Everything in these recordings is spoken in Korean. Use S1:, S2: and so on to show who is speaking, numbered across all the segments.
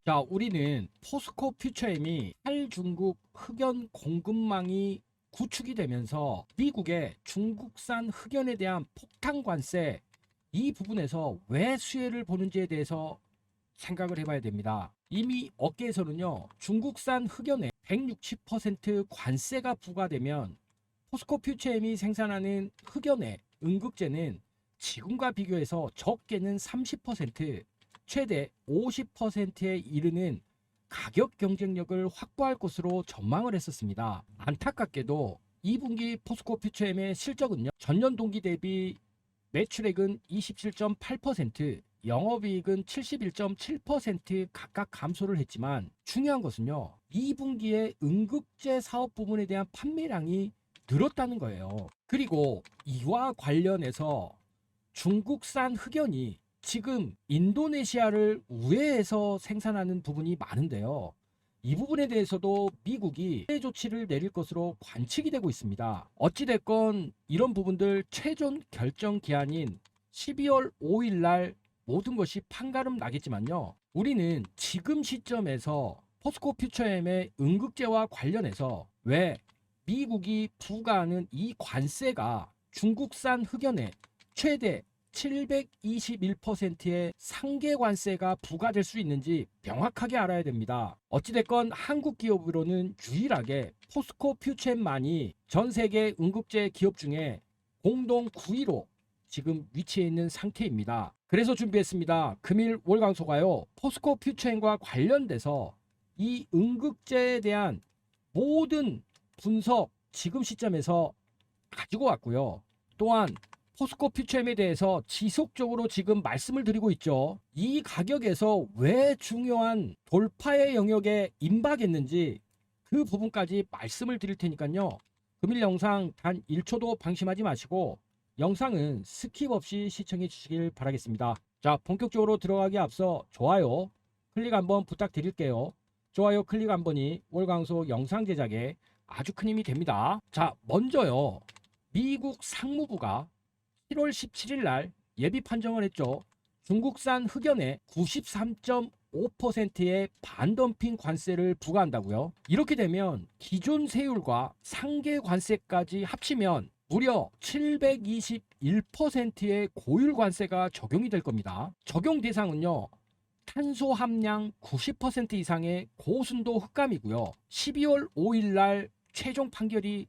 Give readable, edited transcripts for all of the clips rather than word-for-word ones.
S1: 자, 우리는 포스코 퓨처엠이 탈중국 흑연 공급망이 구축이 되면서 미국의 중국산 흑연에 대한 폭탄 관세 이 부분에서 왜 수혜를 보는지에 대해서 생각을 해봐야 됩니다. 이미 업계에서는요, 중국산 흑연에 160% 관세가 부과되면 포스코 퓨처엠이 생산하는 흑연의 응급제는 지금과 비교해서 적게는 30%, 최대 50%에 이르는 가격 경쟁력을 확보할 것으로 전망을 했었습니다. 안타깝게도 2분기 포스코 퓨처엠의 실적은요, 전년 동기 대비 매출액은 27.8%, 영업이익은 71.7% 각각 감소를 했지만 중요한 것은요, 2분기에 응급제 사업 부분에 대한 판매량이 늘었다는 거예요. 그리고 이와 관련해서 중국산 흑연이 지금 인도네시아를 우회해서 생산하는 부분이 많은데요. 이 부분에 대해서도 미국이 제재 조치를 내릴 것으로 관측이 되고 있습니다. 어찌됐건 이런 부분들 최종 결정 기한인 12월 5일 날 모든 것이 판가름 나겠지만요. 우리는 지금 시점에서 포스코 퓨처엠의 응급제와 관련해서 왜 미국이 부과하는 이 관세가 중국산 흑연에 최대 721%의 상계 관세가 부과될 수 있는지 명확하게 알아야 됩니다. 어찌됐건 한국 기업으로는 유일하게 포스코 퓨처엠만이 전 세계 응급제 기업 중에 공동 9위로 지금 위치해 있는 상태입니다. 그래서 준비했습니다. 금일 월강소가요, 포스코 퓨처엠과 관련돼서 이 응급제에 대한 모든 분석 지금 시점에서 가지고 왔고요. 또한 포스코 퓨처엠에 대해서 지속적으로 지금 말씀을 드리고 있죠. 이 가격에서 왜 중요한 돌파의 영역에 임박했는지 그 부분까지 말씀을 드릴 테니까요. 금일 영상 단 1초도 방심하지 마시고 영상은 스킵 없이 시청해 주시길 바라겠습니다. 자, 본격적으로 들어가기 앞서 좋아요 클릭 한번 부탁드릴게요. 좋아요 클릭 한 번이 월광소 영상 제작에 아주 큰 힘이 됩니다. 자, 먼저요, 미국 상무부가 7월 17일 날 예비 판정을 했죠. 중국산 흑연에 93.5%의 반덤핑 관세를 부과한다고요. 이렇게 되면 기존 세율과 상계 관세까지 합치면 무려 721%의 고율 관세가 적용이 될 겁니다. 적용 대상은요, 탄소 함량 90% 이상의 고순도 흑감이고요. 12월 5일 날 최종 판결이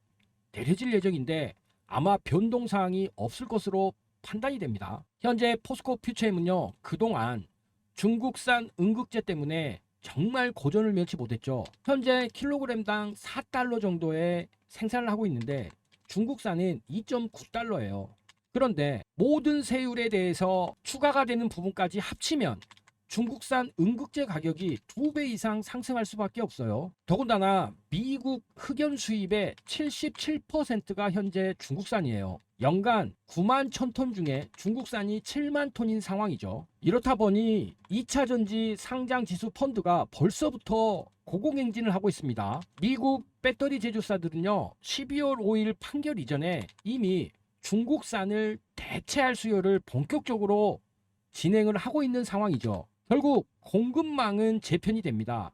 S1: 내려질 예정인데 아마 변동사항이 없을 것으로 판단이 됩니다. 현재 포스코 퓨처엠은요, 그동안 중국산 응급제 때문에 정말 고전을 면치 못했죠. 현재 킬로그램당 4달러 정도의 생산을 하고 있는데 중국산은 2.9달러예요. 그런데 모든 세율에 대해서 추가가 되는 부분까지 합치면 중국산 응급제 가격이 2배 이상 상승할 수밖에 없어요. 더군다나 미국 흑연 수입의 77%가 현재 중국산이에요. 연간 9만 1000톤 중에 중국산이 7만 톤인 상황이죠. 이렇다 보니 2차전지 상장지수 펀드가 벌써부터 고공행진을 하고 있습니다. 미국 배터리 제조사들은요, 12월 5일 판결 이전에 이미 중국산을 대체할 수요를 본격적으로 진행을 하고 있는 상황이죠. 결국 공급망은 재편이 됩니다.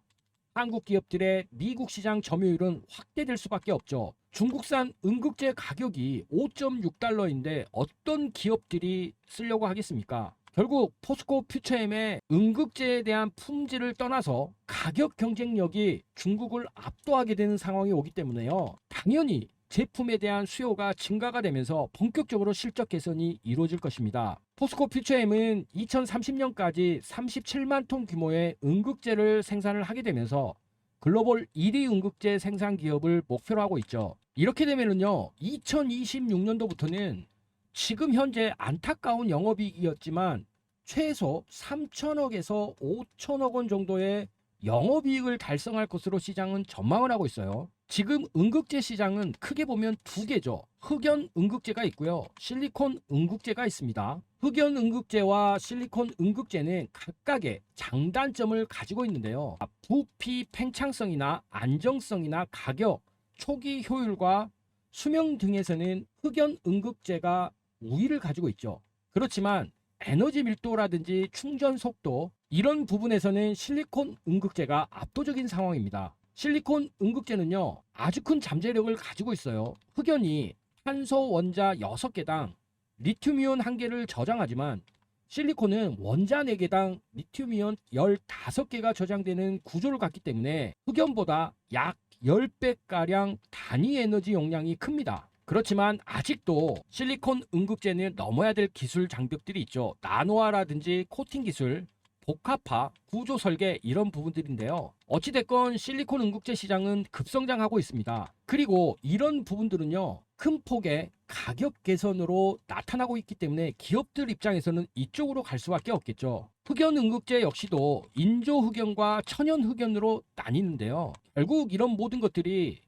S1: 한국 기업들의 미국 시장 점유율은 확대될 수밖에 없죠. 중국산 응급제 가격이 5.6달러인데 어떤 기업들이 쓰려고 하겠습니까? 결국 포스코 퓨처엠의 응급제에 대한 품질을 떠나서 가격 경쟁력이 중국을 압도하게 되는 상황이 오기 때문에요, 당연히 제품에 대한 수요가 증가가 되면서 본격적으로 실적 개선이 이루어질 것입니다. 포스코 퓨처엠은 2030년까지 37만 톤 규모의 응급제를 생산을 하게 되면서 글로벌 1위 응급제 생산 기업을 목표로 하고 있죠. 이렇게 되면은요, 2026년도부터는 지금 현재 안타까운 영업이익이었지만 최소 3천억에서 5천억 원 정도의 영업이익을 달성할 것으로 시장은 전망을 하고 있어요. 지금 응급제 시장은 크게 보면 두 개죠. 흑연 응급제가 있고요, 실리콘 응급제가 있습니다. 흑연 응급제와 실리콘 응급제는 각각의 장단점을 가지고 있는데요. 부피 팽창성이나 안정성이나 가격, 초기 효율과 수명 등에서는 흑연 응급제가 우위를 가지고 있죠. 그렇지만 에너지 밀도라든지 충전 속도 이런 부분에서는 실리콘 음극재가 압도적인 상황입니다. 실리콘 음극재는요 아주 큰 잠재력을 가지고 있어요. 흑연이 탄소 원자 6개당 리튬이온 1개를 저장하지만 실리콘은 원자 4개당 리튬이온 15개가 저장되는 구조를 갖기 때문에 흑연보다 약 10배가량 단위 에너지 용량이 큽니다. 그렇지만 아직도 실리콘 음극재는 넘어야 될 기술 장벽들이 있죠. 나노화라든지 코팅 기술, 복합화, 구조 설계 이런 부분들인데요. 어찌됐건 실리콘 음극재 시장은 급성장하고 있습니다. 그리고 이런 부분들은요. 큰 폭의 가격 개선으로 나타나고 있기 때문에 기업들 입장에서는 이쪽으로 갈 수밖에 없겠죠. 흑연 음극재 역시도 인조 흑연과 천연 흑연으로 나뉘는데요. 결국 이런 모든 것들이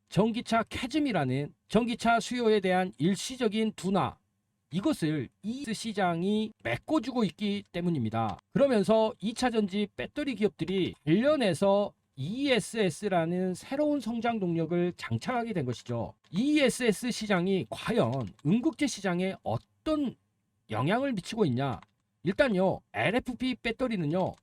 S1: 전기차 캐즘이라는 전기차 수요에 대한 일시적인 둔화 이것을 이 시장이 메꿔주고 있기 때문입니다. 그러면서 2차전지 배터리 기업들이 관련해서 ESS라는 새로운 성장 동력을 장착하게 된 것이죠. ESS 시장이 과연 음극재 시장에 어떤 영향을 미치고 있냐? 일단요, LFP 배터리는요,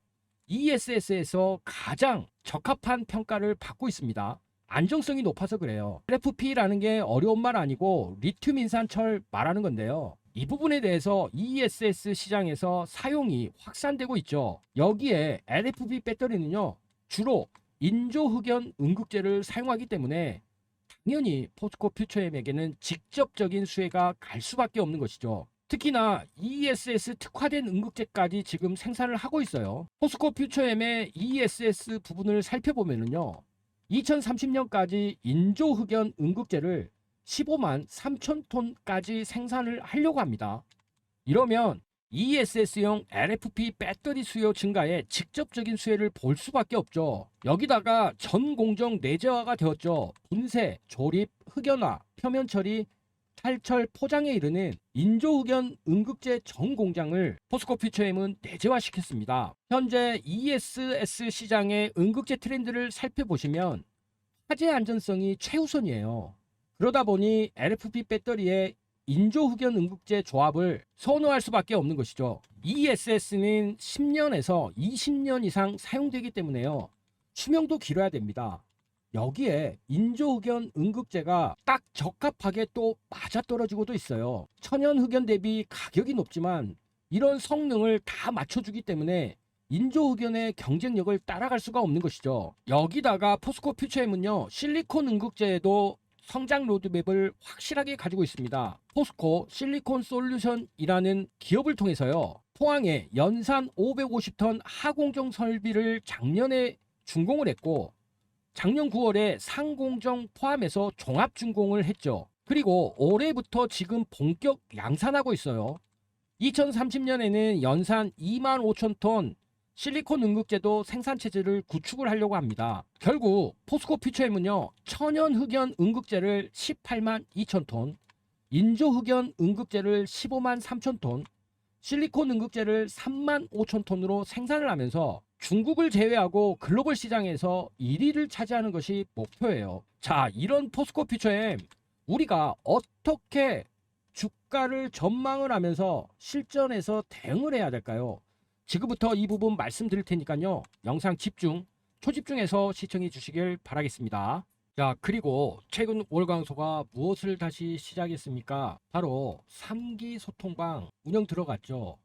S1: ESS에서 가장 적합한 평가를 받고 있습니다. 안정성이 높아서 그래요. LFP라는 게 어려운 말 아니고 리튬 인산철 말하는 건데요. 이 부분에 대해서 ESS 시장에서 사용이 확산되고 있죠. 여기에 LFP 배터리는요, 주로 인조흑연 음극재를 사용하기 때문에 당연히 포스코 퓨처엠에게는 직접적인 수혜가 갈 수밖에 없는 것이죠. 특히나 ESS 특화된 음극재까지 지금 생산을 하고 있어요. 포스코 퓨처엠의 ESS 부분을 살펴보면요. 2030년까지 인조흑연 음극재를 15만 3천 톤까지 생산을 하려고 합니다. 이러면 ESS용 LFP 배터리 수요 증가에 직접적인 수혜를 볼 수밖에 없죠. 여기다가 전 공정 내재화가 되었죠. 분쇄, 조립, 흑연화, 표면 처리, 탈철, 포장에 이르는 인조흑연 음극재 전 공장을 포스코 퓨처엠은 내재화시켰습니다. 현재 ESS 시장의 음극재 트렌드를 살펴보시면 화재 안전성이 최우선이에요. 그러다 보니 LFP 배터리의 인조흑연 음극재 조합을 선호할 수밖에 없는 것이죠. ESS는 10년에서 20년 이상 사용되기 때문에요. 수명도 길어야 됩니다. 여기에 인조흑연 음극재가 딱 적합하게 또 맞아떨어지고도 있어요. 천연흑연 대비 가격이 높지만 이런 성능을 다 맞춰주기 때문에 인조흑연의 경쟁력을 따라갈 수가 없는 것이죠. 여기다가 포스코 퓨처엠은요 실리콘 음극재에도 성장 로드맵을 확실하게 가지고 있습니다. 포스코 실리콘 솔루션이라는 기업을 통해서요 포항에 연산 550톤 하공정 설비를 작년에 준공을 했고 작년 9월에 상공정 포함해서 종합 준공을 했죠. 그리고 올해부터 지금 본격 양산하고 있어요. 2030년에는 연산 2만 5천 톤 실리콘 음극재도 생산 체제를 구축을 하려고 합니다. 결국 포스코 퓨처엠은요 천연 흑연 음극재를 18만 2천 톤, 인조 흑연 음극재를 15만 3천 톤, 실리콘 음극재를 3만 5천 톤으로 생산을 하면서 중국을 제외하고 글로벌 시장에서 1위를 차지하는 것이 목표예요. 자, 이런 포스코 퓨처엠 우리가 어떻게 주가를 전망을 하면서 실전에서 대응을 해야 될까요? 지금부터 이 부분 말씀드릴 테니까요. 영상 집중, 초집중해서 시청해 주시길 바라겠습니다. 자, 그리고 최근 월광소가 무엇을 다시 시작했습니까? 바로 3기 소통방 운영 들어갔죠.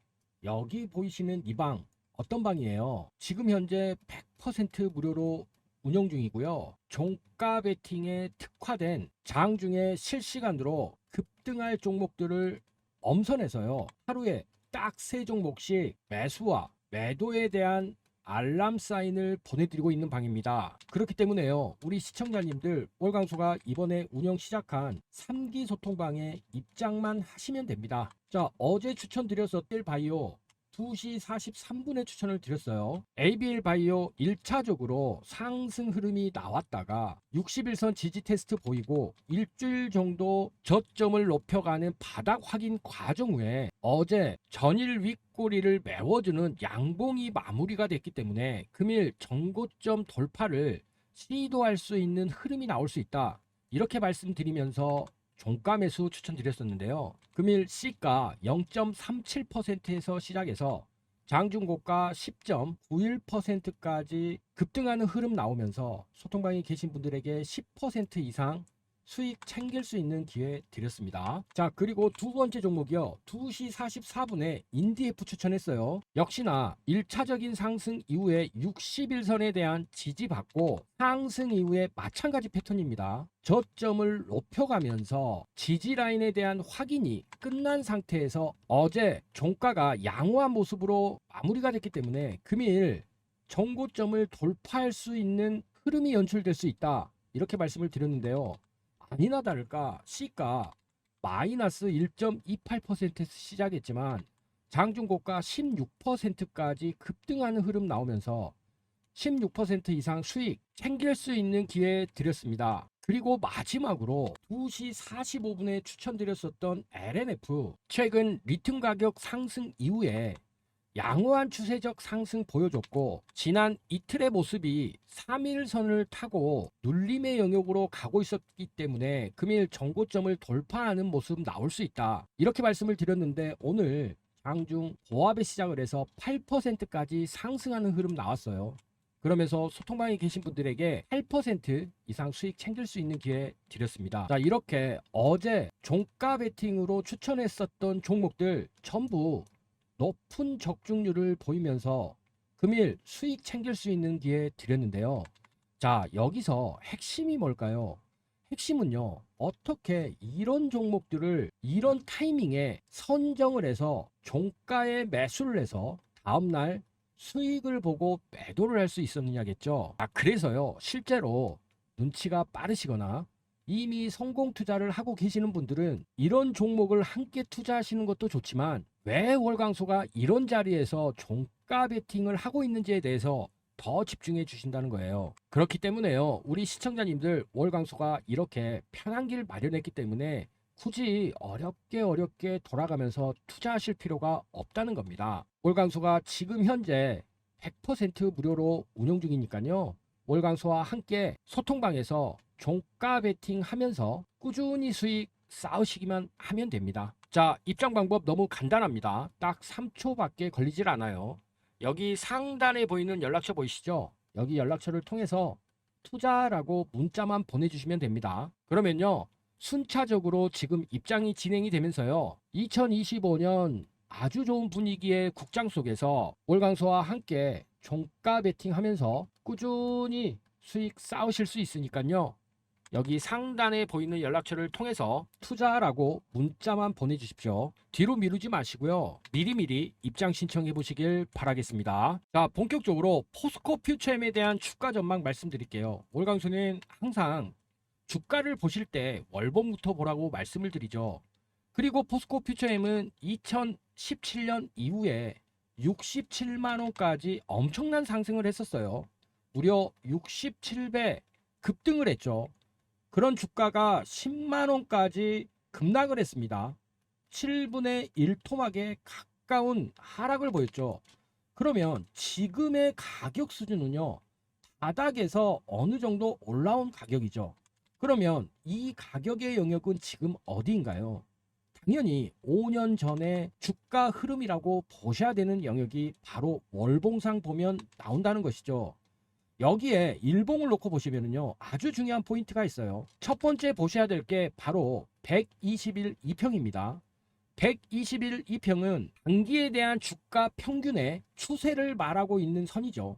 S1: 여기 보이시는 이 방 어떤 방이에요? 지금 현재 100% 무료로 운영 중이고요. 종가 베팅에 특화된 장 중에 실시간으로 급등할 종목들을 엄선해서요. 하루에 딱 3종목씩 매수와 매도에 대한 알람 사인을 보내드리고 있는 방입니다. 그렇기 때문에요. 우리 시청자님들 월광소가 이번에 운영 시작한 3기 소통방에 입장만 하시면 됩니다. 자, 어제 추천드렸었던 바이오 2시 43분에 추천을 드렸어요. ABL 바이오 1차적으로 상승 흐름이 나왔다가 61선 지지 테스트 보이고 일주일 정도 저점을 높여가는 바닥 확인 과정 후에 어제 전일 윗꼬리를 메워주는 양봉이 마무리가 됐기 때문에 금일 전고점 돌파를 시도할 수 있는 흐름이 나올 수 있다. 이렇게 말씀드리면서 종가 매수 추천드렸었는데요. 금일 C가 0.37%에서 시작해서 장중고가 10.91%까지 급등하는 흐름 나오면서 소통방에 계신 분들에게 10% 이상 수익 챙길 수 있는 기회 드렸습니다. 자, 그리고 두 번째 종목이요. 2시 44분에 인디F 추천했어요. 역시나 1차적인 상승 이후에 60일선에 대한 지지받고 상승 이후에 마찬가지 패턴입니다. 저점을 높여가면서 지지라인에 대한 확인이 끝난 상태에서 어제 종가가 양호한 모습으로 마무리가 됐기 때문에 금일 정고점을 돌파할 수 있는 흐름이 연출될 수 있다. 이렇게 말씀을 드렸는데요. 아니나 다를까 C가 마이너스 1.28%에서 시작했지만 장중고가 16%까지 급등하는 흐름 나오면서 16% 이상 수익 챙길 수 있는 기회 드렸습니다. 그리고 마지막으로 2시 45분에 추천드렸었던 LNF, 최근 리튬 가격 상승 이후에 양호한 추세적 상승 보여줬고 지난 이틀의 모습이 3일선을 타고 눌림의 영역으로 가고 있었기 때문에 금일 정고점을 돌파하는 모습 나올 수 있다. 이렇게 말씀을 드렸는데 오늘 장중 보합에 시작을 해서 8%까지 상승하는 흐름 나왔어요. 그러면서 소통방에 계신 분들에게 8% 이상 수익 챙길 수 있는 기회 드렸습니다. 자, 이렇게 어제 종가 베팅으로 추천했었던 종목들 전부 높은 적중률을 보이면서 금일 수익 챙길 수 있는 기회 드렸는데요. 자, 여기서 핵심이 뭘까요? 핵심은요, 어떻게 이런 종목들을 이런 타이밍에 선정을 해서 종가에 매수를 해서 다음날 수익을 보고 매도를 할 수 있었느냐겠죠. 그래서요, 실제로 눈치가 빠르시거나 이미 성공 투자를 하고 계시는 분들은 이런 종목을 함께 투자하시는 것도 좋지만 왜 월광소가 이런 자리에서 종가 베팅을 하고 있는지에 대해서 더 집중해 주신다는 거예요. 그렇기 때문에요, 우리 시청자님들 월광소가 이렇게 편한 길 마련했기 때문에 굳이 어렵게 돌아가면서 투자하실 필요가 없다는 겁니다. 월광소가 지금 현재 100% 무료로 운영 중이니까요. 월광소와 함께 소통방에서 종가 베팅 하면서 꾸준히 수익 쌓으시기만 하면 됩니다. 자, 입장 방법 너무 간단합니다. 딱 3초밖에 걸리질 않아요. 여기 상단에 보이는 연락처 보이시죠? 여기 연락처를 통해서 투자라고 문자만 보내주시면 됩니다. 그러면요, 순차적으로 지금 입장이 진행이 되면서요, 2025년 아주 좋은 분위기의 국장 속에서 월광소와 함께 종가 베팅 하면서 꾸준히 수익 쌓으실 수 있으니까요, 여기 상단에 보이는 연락처를 통해서 투자라고 문자만 보내주십시오. 뒤로 미루지 마시고요, 미리미리 입장 신청해 보시길 바라겠습니다. 자, 본격적으로 포스코 퓨처엠에 대한 주가 전망 말씀드릴게요. 월광소는 항상 주가를 보실 때 월봉부터 보라고 말씀을 드리죠. 그리고 포스코 퓨처엠은 2017년 이후에 67만원까지 엄청난 상승을 했었어요. 무려 67배 급등을 했죠. 그런 주가가 10만원까지 급락을 했습니다. 7분의 1 토막에 가까운 하락을 보였죠. 그러면 지금의 가격 수준은요, 바닥에서 어느 정도 올라온 가격이죠. 그러면 이 가격의 영역은 지금 어디인가요? 당연히 5년 전에 주가 흐름이라고 보셔야 되는 영역이 바로 월봉상 보면 나온다는 것이죠. 여기에 일봉을 놓고 보시면요, 아주 중요한 포인트가 있어요. 첫 번째 보셔야 될 게 바로 120일 2평입니다. 120일 2평은 단기에 대한 주가 평균의 추세를 말하고 있는 선이죠.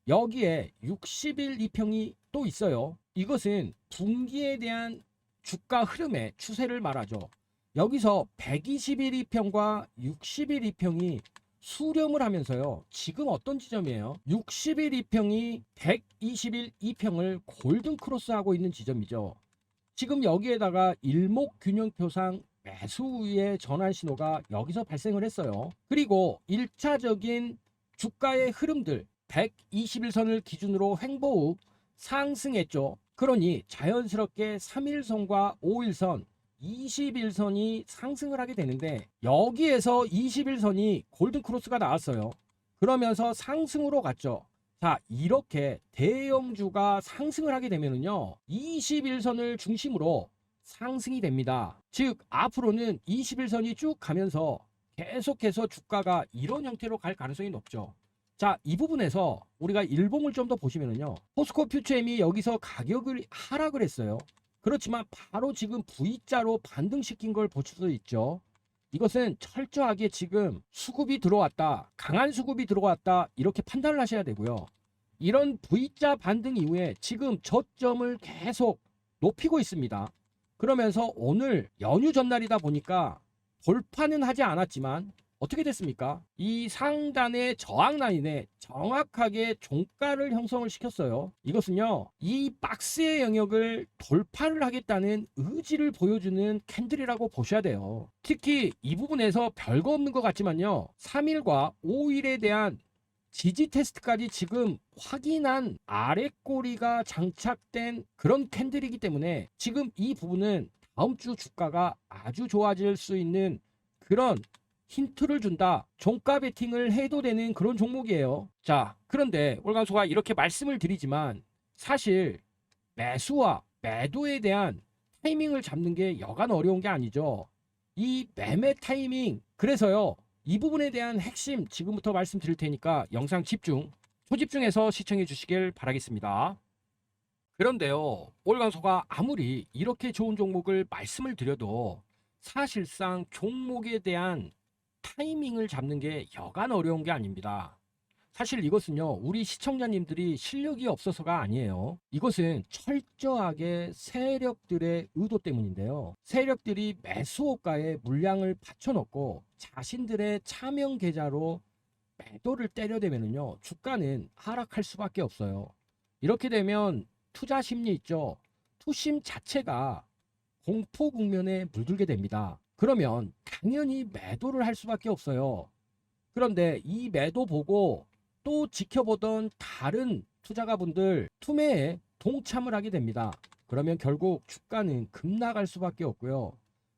S1: 여기에 60일 2평이 또 있어요. 이것은 분기에 대한 주가 흐름의 추세를 말하죠. 여기서 120일 2평과 60일 2평이 수렴을 하면서요, 지금 어떤 지점이에요? 60일 2평이 120일 2평을 골든 크로스하고 있는 지점이죠. 지금 여기에다가 일목균형표상 매수의 전환 신호가 여기서 발생을 했어요. 그리고 1차적인 주가의 흐름들 120일선을 기준으로 횡보 후 상승했죠. 그러니 자연스럽게 3일선과 5일선 21선이 상승을 하게 되는데 여기에서 21선이 골든크로스가 나왔어요. 그러면서 상승으로 갔죠. 자, 이렇게 대형주가 상승을 하게 되면은요, 21선을 중심으로 상승이 됩니다. 즉 앞으로는 21선이 쭉 가면서 계속해서 주가가 이런 형태로 갈 가능성이 높죠. 자, 이 부분에서 우리가 일봉을 좀 더 보시면은요. 포스코 퓨처엠이 여기서 가격을 하락을 했어요. 그렇지만 바로 지금 V자로 반등시킨 걸 볼 수 있죠. 이것은 철저하게 지금 수급이 들어왔다, 강한 수급이 들어왔다, 이렇게 판단을 하셔야 되고요. 이런 V자 반등 이후에 지금 저점을 계속 높이고 있습니다. 그러면서 오늘 연휴 전날이다 보니까 돌파는 하지 않았지만 어떻게 됐습니까? 이 상단의 저항 라인에 정확하게 종가를 형성을 시켰어요. 이것은요, 이 박스의 영역을 돌파를 하겠다는 의지를 보여주는 캔들이라고 보셔야 돼요. 특히 이 부분에서 별거 없는 것 같지만요, 3일과 5일에 대한 지지 테스트까지 지금 확인한 아래 꼬리가 장착된 그런 캔들이기 때문에 지금 이 부분은 다음 주 주가가 아주 좋아질 수 있는 그런 힌트를 준다. 종가 베팅을 해도 되는 그런 종목이에요. 자, 그런데 월간소가 이렇게 말씀을 드리지만 사실 매수와 매도에 대한 타이밍을 잡는 게 여간 어려운 게 아니죠. 이 매매 타이밍, 그래서요, 이 부분에 대한 핵심 지금부터 말씀드릴 테니까 영상 집중, 초집중해서 시청해 주시길 바라겠습니다. 그런데요, 월간소가 아무리 이렇게 좋은 종목을 말씀을 드려도 사실상 종목에 대한 타이밍을 잡는 게 여간 어려운 게 아닙니다. 사실 이것은요, 우리 시청자님들이 실력이 없어서가 아니에요. 이것은 철저하게 세력들의 의도 때문인데요. 세력들이 매수호가에 물량을 받쳐놓고 자신들의 차명 계좌로 매도를 때려대면요, 주가는 하락할 수밖에 없어요. 이렇게 되면 투자 심리 있죠. 투심 자체가 공포 국면에 물들게 됩니다. 그러면 당연히 매도를 할 수밖에 없어요. 그런데 이 매도 보고 또 지켜보던 다른 투자가분들 투매에 동참을 하게 됩니다. 그러면 결국 주가는 급락할 수밖에 없고요.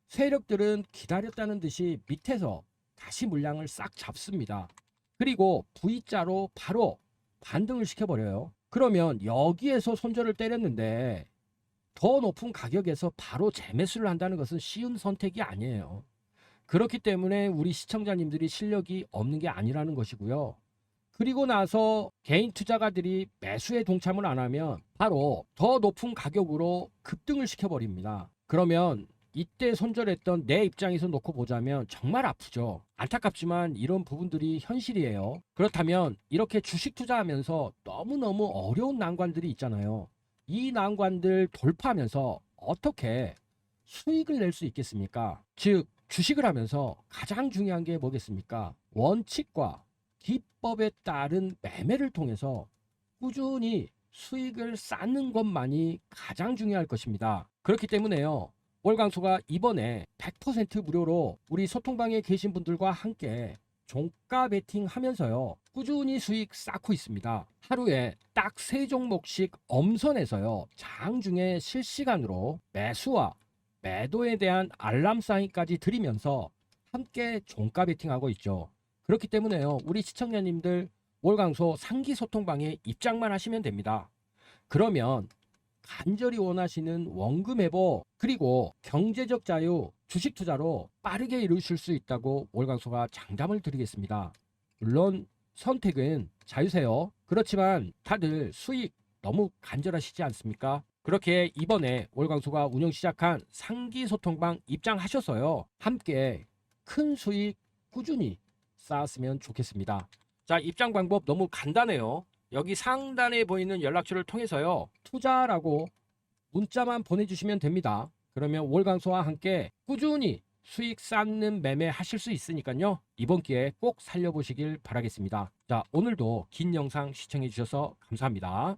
S1: 세력들은 기다렸다는 듯이 밑에서 다시 물량을 싹 잡습니다. 그리고 V자로 바로 반등을 시켜버려요. 그러면 여기에서 손절을 때렸는데 더 높은 가격에서 바로 재매수를 한다는 것은 쉬운 선택이 아니에요. 그렇기 때문에 우리 시청자님들이 실력이 없는 게 아니라는 것이고요. 그리고 나서 개인 투자가들이 매수에 동참을 안 하면 바로 더 높은 가격으로 급등을 시켜버립니다. 그러면 이때 손절했던 내 입장에서 놓고 보자면 정말 아프죠. 안타깝지만 이런 부분들이 현실이에요. 그렇다면 이렇게 주식 투자하면서 너무너무 어려운 난관들이 있잖아요. 이 난관들 돌파하면서 어떻게 수익을 낼 수 있겠습니까? 즉 주식을 하면서 가장 중요한 게 뭐겠습니까? 원칙과 기법에 따른 매매를 통해서 꾸준히 수익을 쌓는 것만이 가장 중요할 것입니다. 그렇기 때문에요, 월광소가 이번에 100% 무료로 우리 소통방에 계신 분들과 함께 종가 베팅 하면서요, 꾸준히 수익 쌓고 있습니다. 하루에 딱 3종목씩 엄선해서요, 장중에 실시간으로 매수와 매도에 대한 알람 사인까지 드리면서 함께 종가 베팅하고 있죠. 그렇기 때문에요, 우리 시청자님들 월광소 상기 소통방에 입장만 하시면 됩니다. 그러면 간절히 원하시는 원금 회복 그리고 경제적 자유, 주식 투자로 빠르게 이루실 수 있다고 월광소가 장담을 드리겠습니다. 물론 선택은 자유세요. 그렇지만 다들 수익 너무 간절하시지 않습니까? 그렇게 이번에 월광소가 운영 시작한 상기 소통방 입장하셔서요, 함께 큰 수익 꾸준히 쌓았으면 좋겠습니다. 자, 입장 방법 너무 간단해요. 여기 상단에 보이는 연락처를 통해서요, 투자라고 문자만 보내주시면 됩니다. 그러면 월광소와 함께 꾸준히 수익 쌓는 매매 하실 수 있으니까요, 이번 기회에 꼭 살려보시길 바라겠습니다. 자, 오늘도 긴 영상 시청해 주셔서 감사합니다.